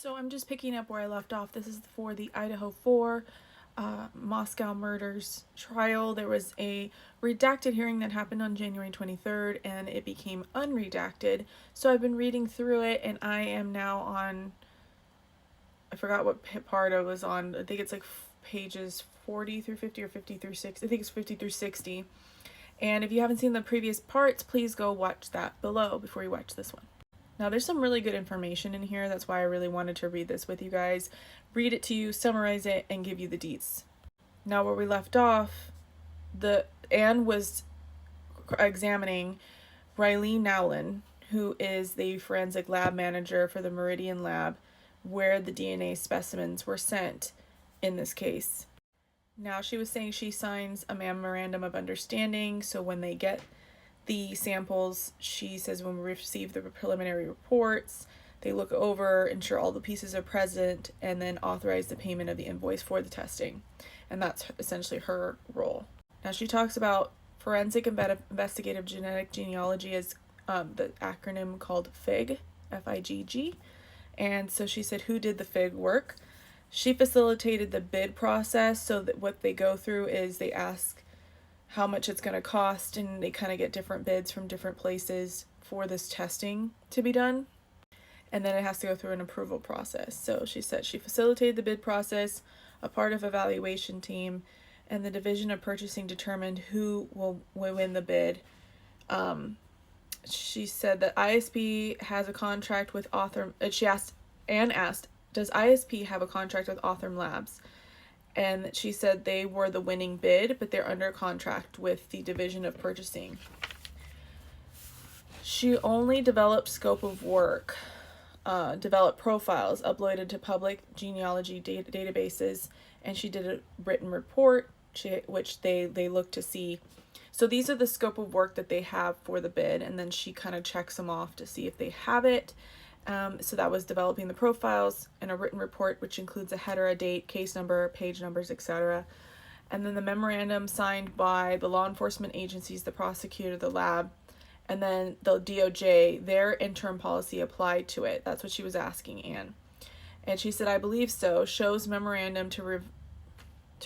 So I'm just picking up where I left off. This is for the Idaho 4 Moscow murders trial. There was a redacted hearing that happened on January 23rd, and it became unredacted. So I've been reading through it, and I am now on, I forgot what part I was on. I think it's like pages 40 through 50 or 50 through 60. I think it's 50 through 60. And if you haven't seen the previous parts, please go watch that below before you watch this one. Now, there's some really good information in here. That's why I really wanted to read this with you guys. Read it to you, summarize it, and give you the deets. Now, where we left off, Anne was examining Riley Nowlin, who is the forensic lab manager for the Meridian Lab, where the DNA specimens were sent in this case. Now, she was saying she signs a memorandum of understanding, so when they get the samples, she says when we receive the preliminary reports, they look over, ensure all the pieces are present, and then authorize the payment of the invoice for the testing. And that's essentially her role. Now, she talks about forensic investigative genetic genealogy as the acronym called FIG, F-I-G-G. And so she said, who did the FIG work? She facilitated the bid process, so that what they go through is they ask how much it's going to cost, and they kind of get different bids from different places for this testing to be done, and then it has to go through an approval process. So she said she facilitated the bid process, a part of evaluation team, and the division of purchasing determined who will win the bid. She said that ISP has a contract with she asked, does ISP have a contract with Othram Labs? And she said they were the winning bid, but they're under contract with the Division of Purchasing. She only developed scope of work, developed profiles, uploaded to public genealogy databases, and she did a written report, which they look to see. So these are the scope of work that they have for the bid, and then she kind of checks them off to see if they have it. So that was developing the profiles and a written report, which includes a header, a date, case number, page numbers, etc. And then the memorandum signed by the law enforcement agencies, the prosecutor, the lab, and then the DOJ, their interim policy applied to it. That's what she was asking Anne. And she said, I believe so. Shows memorandum to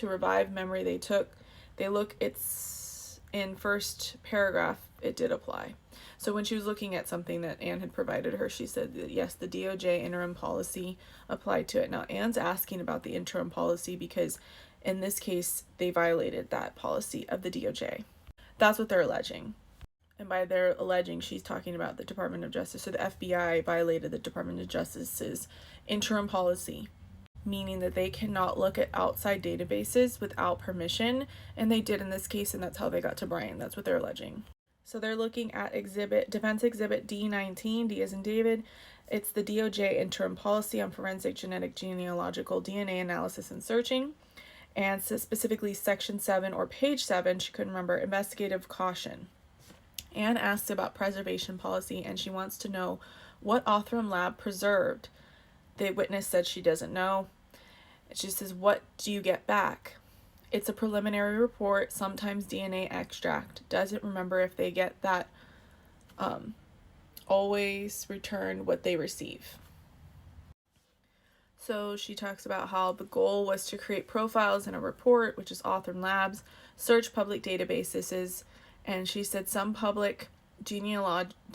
revive memory they took. They look, it's in first paragraph, it did apply. So when she was looking at something that Anne had provided her, she said that yes, the DOJ interim policy applied to it. Now, Anne's asking about the interim policy because in this case, they violated that policy of the DOJ. That's what they're alleging. And by their alleging, she's talking about the Department of Justice. So the FBI violated the Department of Justice's interim policy, meaning that they cannot look at outside databases without permission. And they did in this case, and that's how they got to Brian. That's what they're alleging. So they're looking at Defense Exhibit D19, D as in David. It's the DOJ interim policy on forensic genetic genealogical DNA analysis and searching. And so specifically Section 7 or Page 7, she couldn't remember, investigative caution. Anne asks about preservation policy, and she wants to know what Othram Lab preserved. The witness said she doesn't know. She says, what do you get back? It's a preliminary report, sometimes DNA extract. Doesn't remember if they get that. Always return what they receive. So she talks about how the goal was to create profiles in a report, which is Othram Labs, search public databases, and she said some public genealogy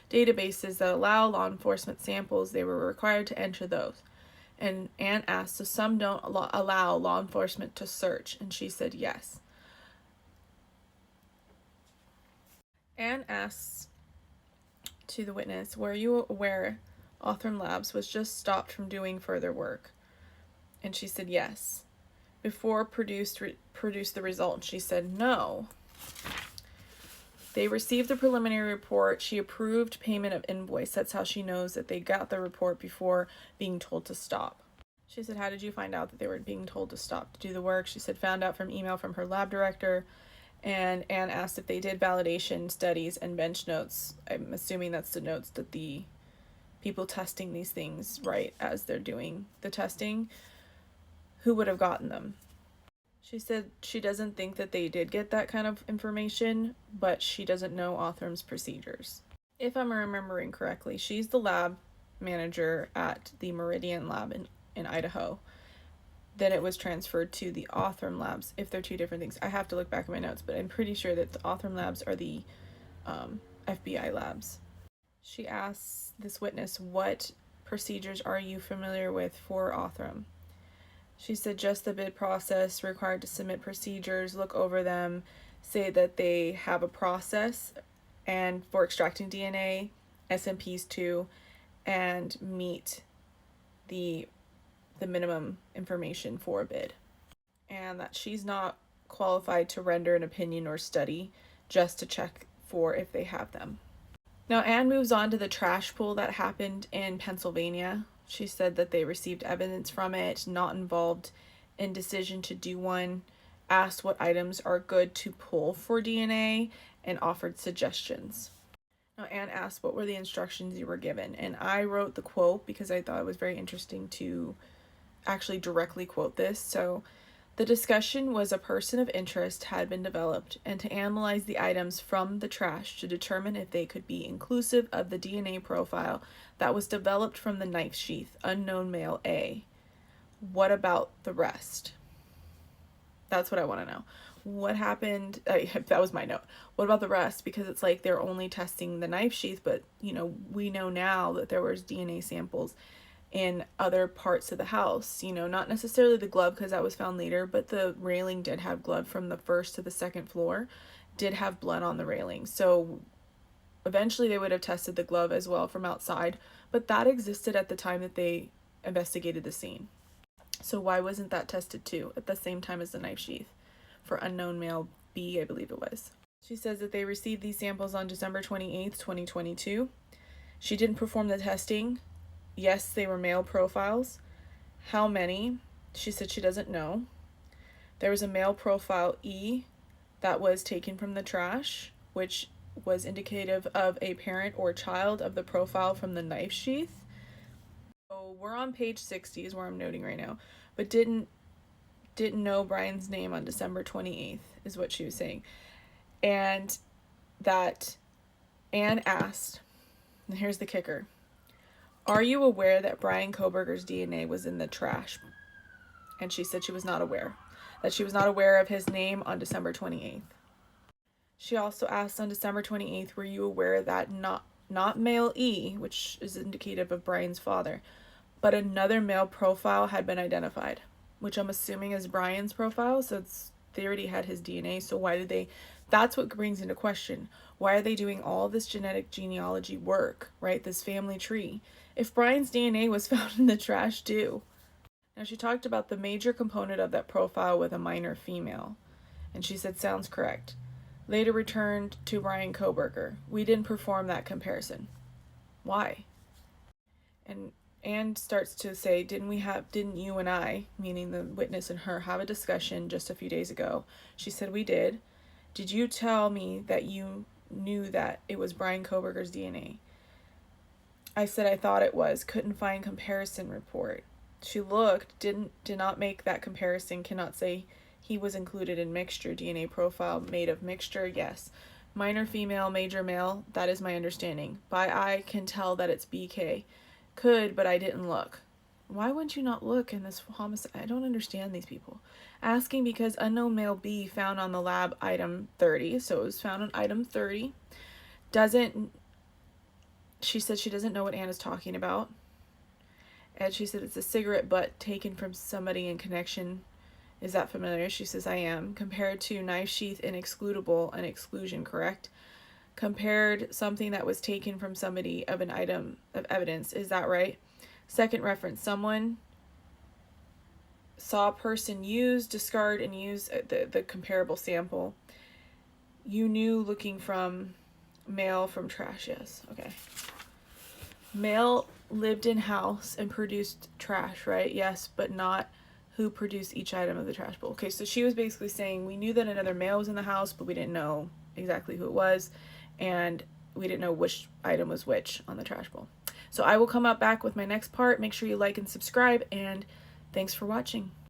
databases that allow law enforcement samples, they were required to enter those. And Anne asked, so some don't allow law enforcement to search? And she said yes. Anne asks to the witness, were you aware Othram Labs was just stopped from doing further work? And she said yes. Before produced the result, she said no. They received the preliminary report. She approved payment of invoice. That's how she knows that they got the report before being told to stop. She said, how did you find out that they were being told to stop to do the work? She said, found out from email from her lab director. And Anne asked if they did validation studies and bench notes. I'm assuming that's the notes that the people testing these things write as they're doing the testing. Who would have gotten them? She said she doesn't think that they did get that kind of information, but she doesn't know Othram's procedures. If I'm remembering correctly, she's the lab manager at the Meridian lab in Idaho. Then it was transferred to the Othram labs, if they're two different things. I have to look back at my notes, but I'm pretty sure that the Othram labs are the FBI labs. She asks this witness, what procedures are you familiar with for Othram? She said just the bid process, required to submit procedures, look over them, say that they have a process and for extracting DNA, SMPs too, and meet the minimum information for a bid. And that she's not qualified to render an opinion or study, just to check for if they have them. Now Anne moves on to the trash pull that happened in Pennsylvania. She said that they received evidence from it, not involved in decision to do one, asked what items are good to pull for DNA, and offered suggestions. Now Anne asked what were the instructions you were given, and I wrote the quote because I thought it was very interesting to actually directly quote this. So the discussion was a person of interest had been developed and to analyze the items from the trash to determine if they could be inclusive of the DNA profile that was developed from the knife sheath, unknown male A. What about the rest? That's what I want to know. What happened? That was my note. What about the rest? Because it's like they're only testing the knife sheath, but we know now that there was DNA samples in other parts of the house, not necessarily the glove because that was found later, but the railing did have blood from the first to the second floor, did have blood on the railing. So eventually they would have tested the glove as well from outside, but that existed at the time that they investigated the scene. So why wasn't that tested too at the same time as the knife sheath for unknown male B, I believe it was. She says that they received these samples on December 28th, 2022. She didn't perform the testing. Yes, they were male profiles. How many? She said she doesn't know. There was a male profile E that was taken from the trash, which was indicative of a parent or child of the profile from the knife sheath. So we're on page 60 is where I'm noting right now, but didn't know Brian's name on December 28th is what she was saying. And that Anne asked, and here's the kicker, are you aware that Brian Kohberger's DNA was in the trash? And she said she was not aware. That she was not aware of his name on December 28th. She also asked on December 28th, were you aware that not male E, which is indicative of Brian's father, but another male profile had been identified, which I'm assuming is Brian's profile, so they already had his DNA, so why did they... That's what brings into question, why are they doing all this genetic genealogy work, right? This family tree. If Brian's DNA was found in the trash too. Now she talked about the major component of that profile with a minor female. And she said, sounds correct. Later returned to Brian Kohberger. We didn't perform that comparison. Why? And Anne starts to say, didn't you and I, meaning the witness and her, have a discussion just a few days ago? She said, we did. Did you tell me that you knew that it was Brian Kohberger's DNA? I said I thought it was. Couldn't find comparison report. She looked, did not make that comparison, cannot say he was included in mixture. DNA profile made of mixture, yes. Minor female, major male, that is my understanding. By eye can tell that it's BK. Could, but I didn't look. Why wouldn't you not look in this homicide? I don't understand these people. Asking because unknown male B found on the lab item 30, so it was found on item 30. She said she doesn't know what Anne is talking about. And she said it's a cigarette butt taken from somebody in connection. Is that familiar? She says, I am. Compared to knife sheath inexcludable and exclusion, correct? Compared something that was taken from somebody of an item of evidence. Is that right? Second reference, someone saw a person use, discard, and use the comparable sample. You knew looking from male from trash, yes. Okay. Male lived in house and produced trash, right? Yes, but not who produced each item of the trash bowl. Okay, so she was basically saying we knew that another male was in the house, but we didn't know exactly who it was, and we didn't know which item was which on the trash bowl. So I will come up back with my next part. Make sure you like and subscribe, and thanks for watching.